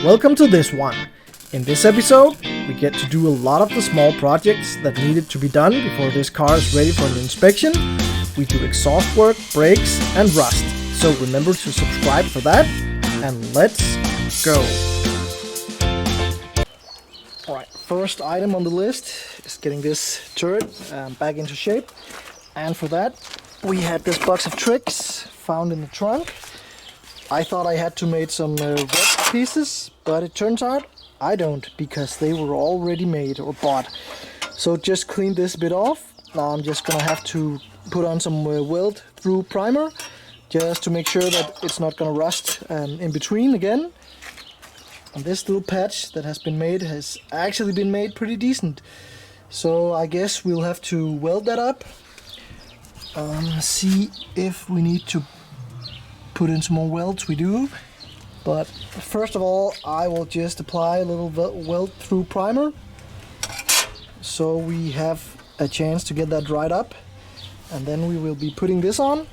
Welcome to this one. In this episode, we get to do a lot of the small projects that needed to be done before this car is ready for an inspection. We do exhaust work, brakes, and rust. So remember to subscribe for that, and let's go. Alright, first item on the list is getting this turret back into shape. And for that, we had this box of tricks found in the trunk. I thought I had to make some red pieces, but it turns out I don't, because they were already made or bought. So just clean this bit off. Now I'm just gonna have to put on some weld through primer, just to make sure that it's not gonna rust in between again. And this little patch that has been made has actually been made pretty decent. So I guess we'll have to weld that up. See if we need to put in some more welds. We do, but first of all I will just apply a little weld through primer so we have a chance to get that dried up, and then we will be putting this on,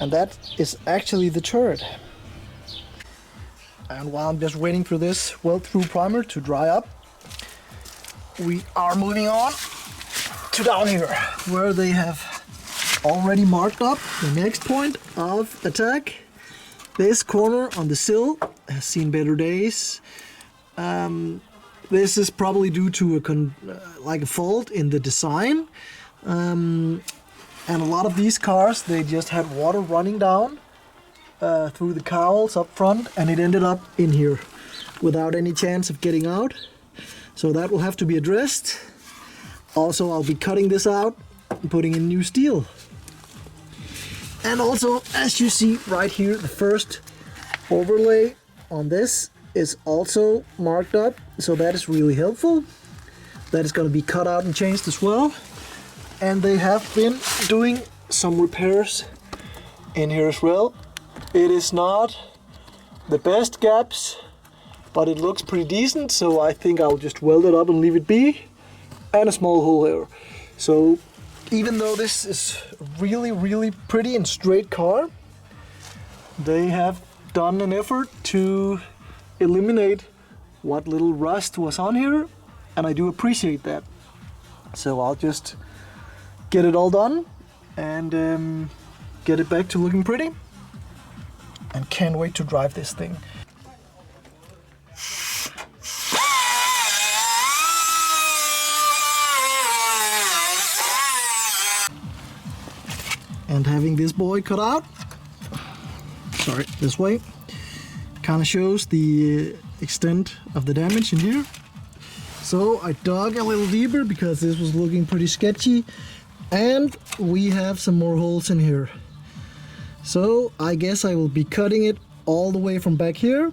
and that is actually the turret. And while I'm just waiting for this weld through primer to dry up, we are moving on to down here where they have already marked up the next point of attack. This corner on the sill has seen better days. This is probably due to a fault in the design, and a lot of these cars, they just had water running down through the cowls up front, and it ended up in here without any chance of getting out. So that will have to be addressed. Also, I'll be cutting this out and putting in new steel. And also, as you see right here, the first overlay on this is also marked up, so that is really helpful. That is going to be cut out and changed as well. And they have been doing some repairs in here as well. It is not the best gaps, but it looks pretty decent, so I think I'll just weld it up and leave it be. And a small hole here. So even though this is really pretty and straight car, they have done an effort to eliminate what little rust was on here, and I do appreciate that. So I'll just get it all done and get it back to looking pretty, and can't wait to drive this thing. And having this boy cut out, this way, kind of shows the extent of the damage in here. So I dug a little deeper because this was looking pretty sketchy, and we have some more holes in here. So I guess I will be cutting it all the way from back here,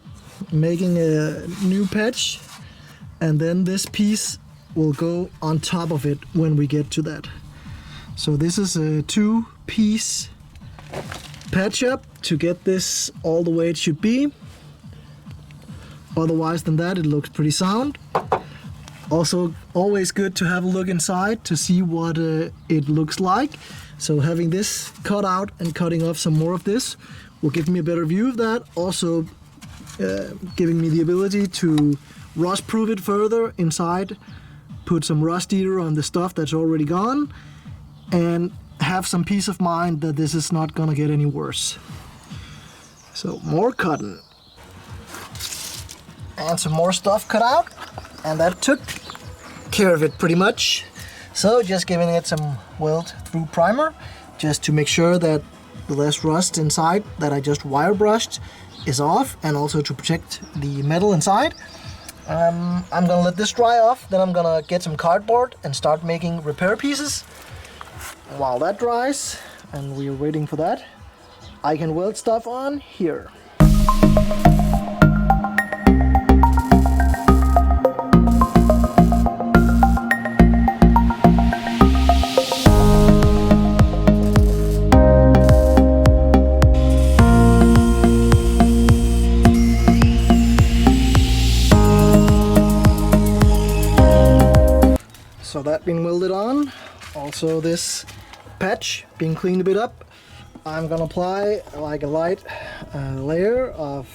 making a new patch, and then this piece will go on top of it when we get to that. So this is a 2-piece patch up to get this all the way it should be. Otherwise than that, it looks pretty sound. Also, always good to have a look inside to see what it looks like. So having this cut out and cutting off some more of this will give me a better view of that. Also giving me the ability to rust proof it further inside, put some rust eater on the stuff that's already gone, and have some peace of mind that this is not gonna get any worse. So more cutting. And some more stuff cut out, and that took care of it pretty much. So just giving it some weld through primer, just to make sure that the less rust inside that I just wire brushed is off, and also to protect the metal inside. I'm gonna let this dry off, then I'm gonna get some cardboard and start making repair pieces. While that dries, and we are waiting for that, I can weld stuff on here. So that being welded on, also this patch being cleaned a bit up, I'm gonna apply like a light layer of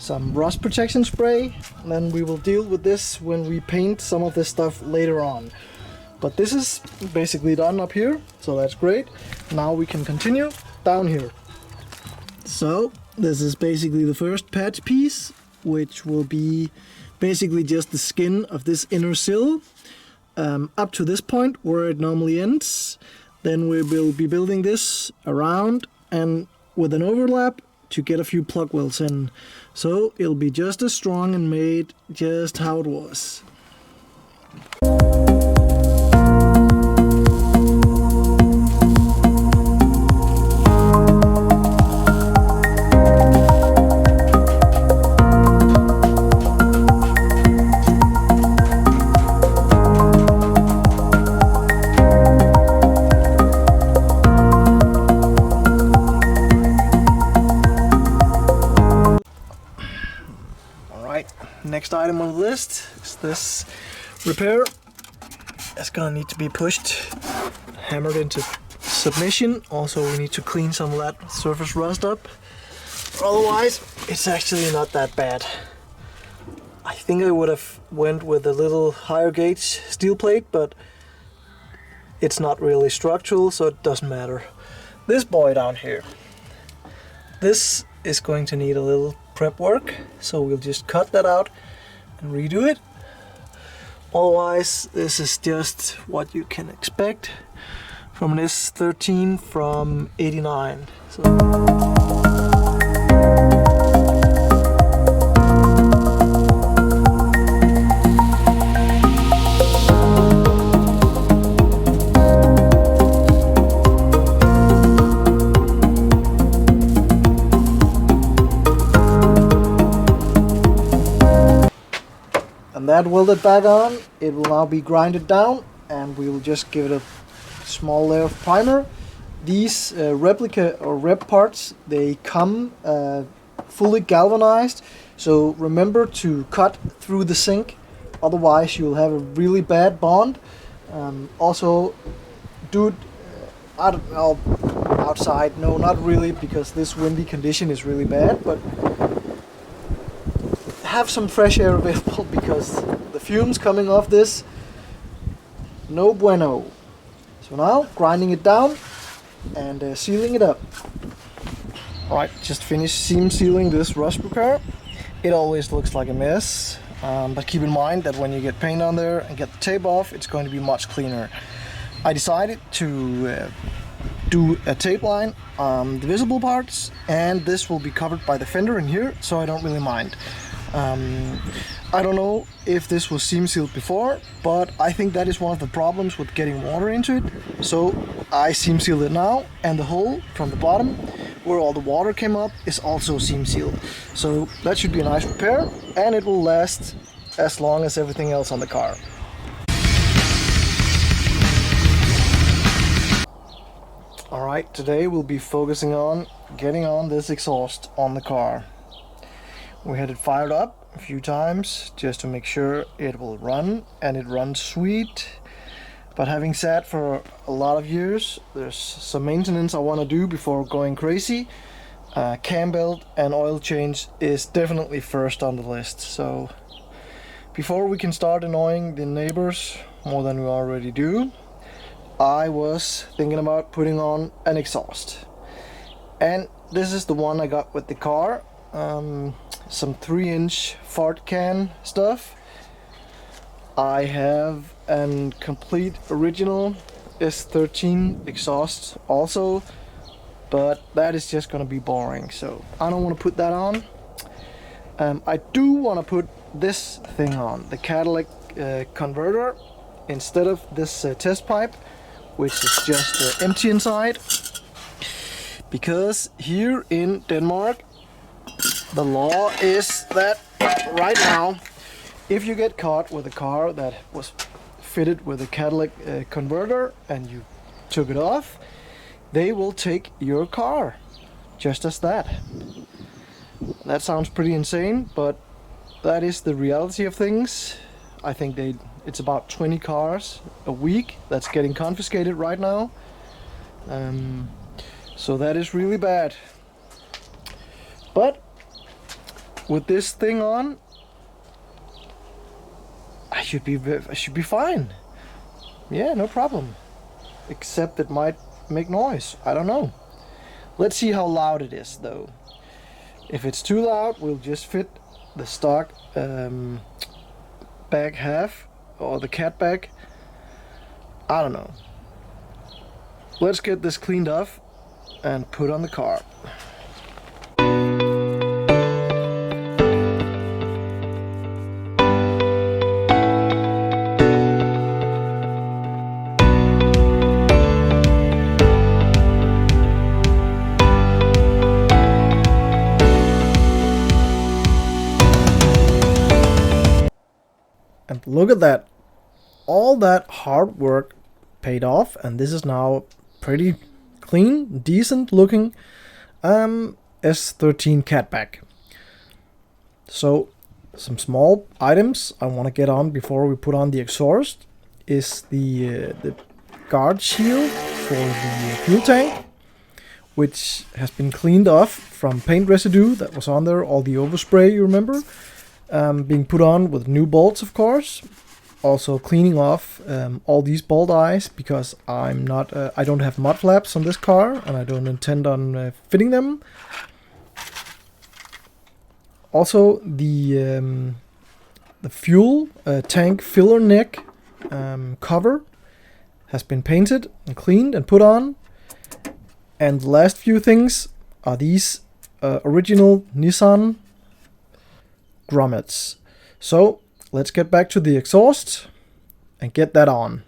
some rust protection spray, and then we will deal with this when we paint some of this stuff later on. But this is basically done up here, so that's great. Now we can continue down here. So this is basically the first patch piece, which will be basically just the skin of this inner sill up to this point where it normally ends. Then we will be building this around and with an overlap to get a few plug welds in. So it'll be just as strong and made just how it was. Next item on the list is this repair. It's gonna need to be pushed, hammered into submission. Also, we need to clean some of that surface rust up. Otherwise, it's actually not that bad. I think I would have went with a little higher gauge steel plate, but it's not really structural, so it doesn't matter. This boy down here, this is going to need a little prep work, so we'll just cut that out and redo it. Otherwise, this is just what you can expect from an S13 from '89. That welded back on, it will now be grinded down, and we will just give it a small layer of primer. These replica or rep parts, they come fully galvanized, so remember to cut through the sink, otherwise you'll have a really bad bond. Also, do it outside. No, not really, because this windy condition is really bad, but have some fresh air available, because the fumes coming off this, no bueno. So now grinding it down and sealing it up. Alright, just finished seam sealing this rust repair. It always looks like a mess, but keep in mind that when you get paint on there and get the tape off, it's going to be much cleaner. I decided to do a tape line on the visible parts, and this will be covered by the fender in here, so I don't really mind. I don't know if this was seam sealed before, but I think that is one of the problems with getting water into it. So I seam sealed it now, and the hole from the bottom where all the water came up is also seam sealed. So that should be a nice repair, and it will last as long as everything else on the car. Alright, today we'll be focusing on getting on this exhaust on the car. We had it fired up a few times just to make sure it will run, and it runs sweet. But having sat for a lot of years, there's some maintenance I want to do before going crazy. Cam belt and oil change is definitely first on the list. So before we can start annoying the neighbors more than we already do, I was thinking about putting on an exhaust. And this is the one I got with the car. Some 3-inch fart can stuff. I have a complete original S13 exhaust also, but that is just gonna be boring, so I don't want to put that on. I do want to put this thing on, the catalytic converter, instead of this test pipe, which is just empty inside, because here in Denmark the law is that right now, if you get caught with a car that was fitted with a catalytic converter and you took it off, they will take your car, just as that. That sounds pretty insane, but that is the reality of things. I think it's about 20 cars a week that's getting confiscated right now. So that is really bad. But with this thing on, I should be fine. Yeah, no problem. Except it might make noise. I don't know. Let's see how loud it is though. If it's too loud, we'll just fit the stock bag half, or the cat bag. I don't know. Let's get this cleaned off and put on the car. And look at that. All that hard work paid off, and this is now pretty clean, decent looking S13 catback. So some small items I want to get on before we put on the exhaust is the guard shield for the fuel tank, which has been cleaned off from paint residue that was on there, all the overspray, you remember, being put on with new bolts, of course. Also cleaning off all these bolt eyes, because I don't have mud flaps on this car, and I don't intend on fitting them. Also the fuel tank filler neck cover has been painted and cleaned and put on. And the last few things are these original Nissan grommets. So let's get back to the exhaust and get that on.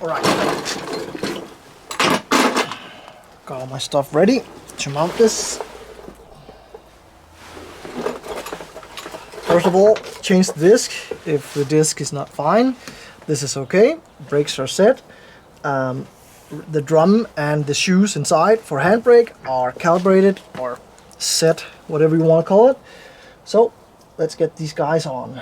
Alright, got all my stuff ready to mount this. First of all, change the disc. If the disc is not fine, this is okay. Brakes are set. The drum and the shoes inside for handbrake are calibrated or set, whatever you want to call it. So let's get these guys on.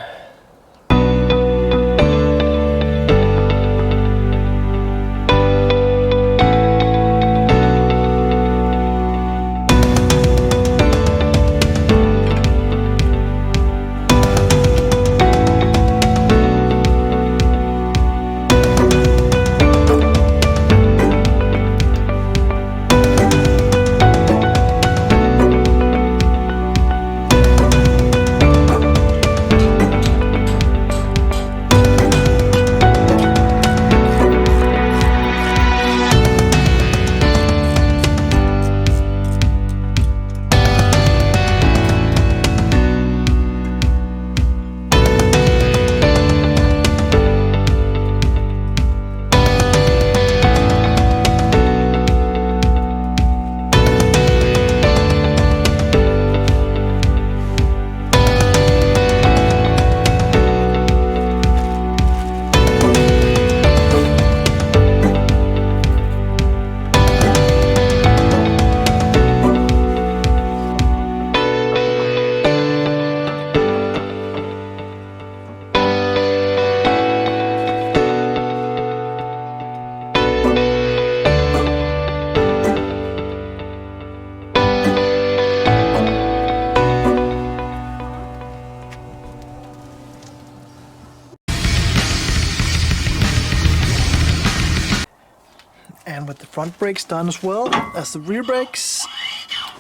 And with the front brakes done as well as the rear brakes,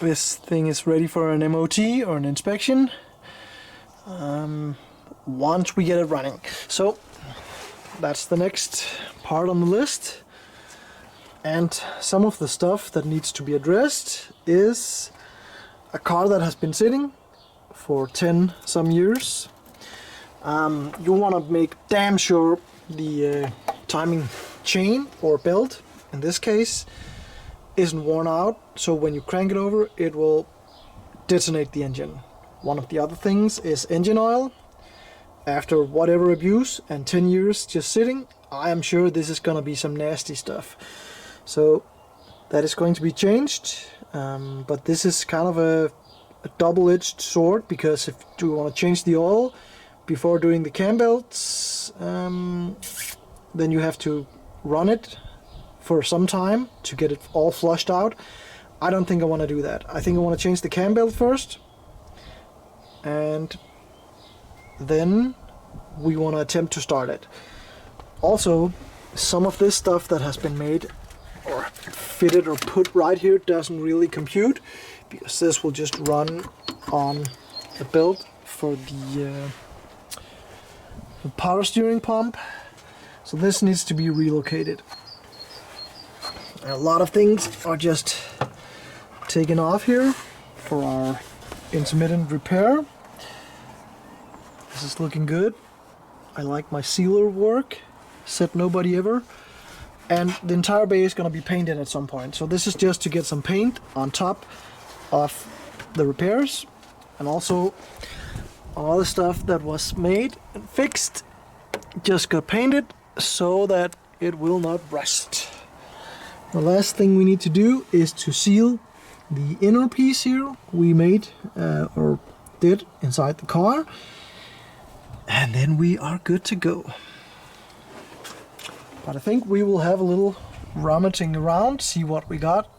this thing is ready for an MOT or an inspection once we get it running. So that's the next part on the list. And some of the stuff that needs to be addressed is a car that has been sitting for 10 some years. You want to make damn sure the timing chain or belt, in this case, isn't worn out, so when you crank it over it will detonate the engine. One of the other things is engine oil. After whatever abuse and 10 years just sitting, I am sure this is gonna be some nasty stuff. So that is going to be changed, but this is kind of a double-edged sword, because if you want to change the oil before doing the cam belts, then you have to run it for some time to get it all flushed out. I don't think I want to do that. I think I want to change the cam belt first, and then we want to attempt to start it. Also, some of this stuff that has been made or fitted or put right here doesn't really compute, because this will just run on the belt for the power steering pump. So this needs to be relocated. A lot of things are just taken off here for our intermittent repair. This is looking good. I like my sealer work, said nobody ever. And the entire bay is going to be painted at some point. So this is just to get some paint on top of the repairs, and also all the stuff that was made and fixed just got painted so that it will not rust. The last thing we need to do is to seal the inner piece here we made or did inside the car, and then we are good to go. But I think we will have a little rummaging around, see what we got.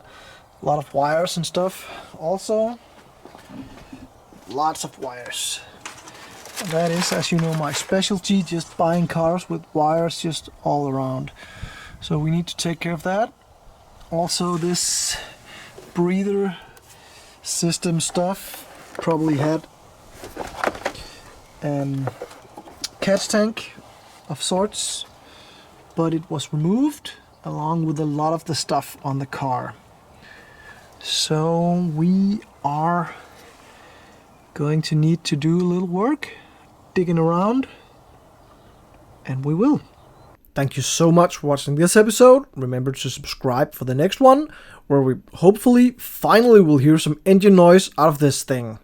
A lot of wires and stuff also. Lots of wires. And that is, as you know, my specialty, just buying cars with wires just all around. So we need to take care of that. Also, this breather system stuff probably had catch tank of sorts, but it was removed along with a lot of the stuff on the car. So we are going to need to do a little work, digging around, and we will. Thank you so much for watching this episode. Remember to subscribe for the next one, where we hopefully finally will hear some engine noise out of this thing.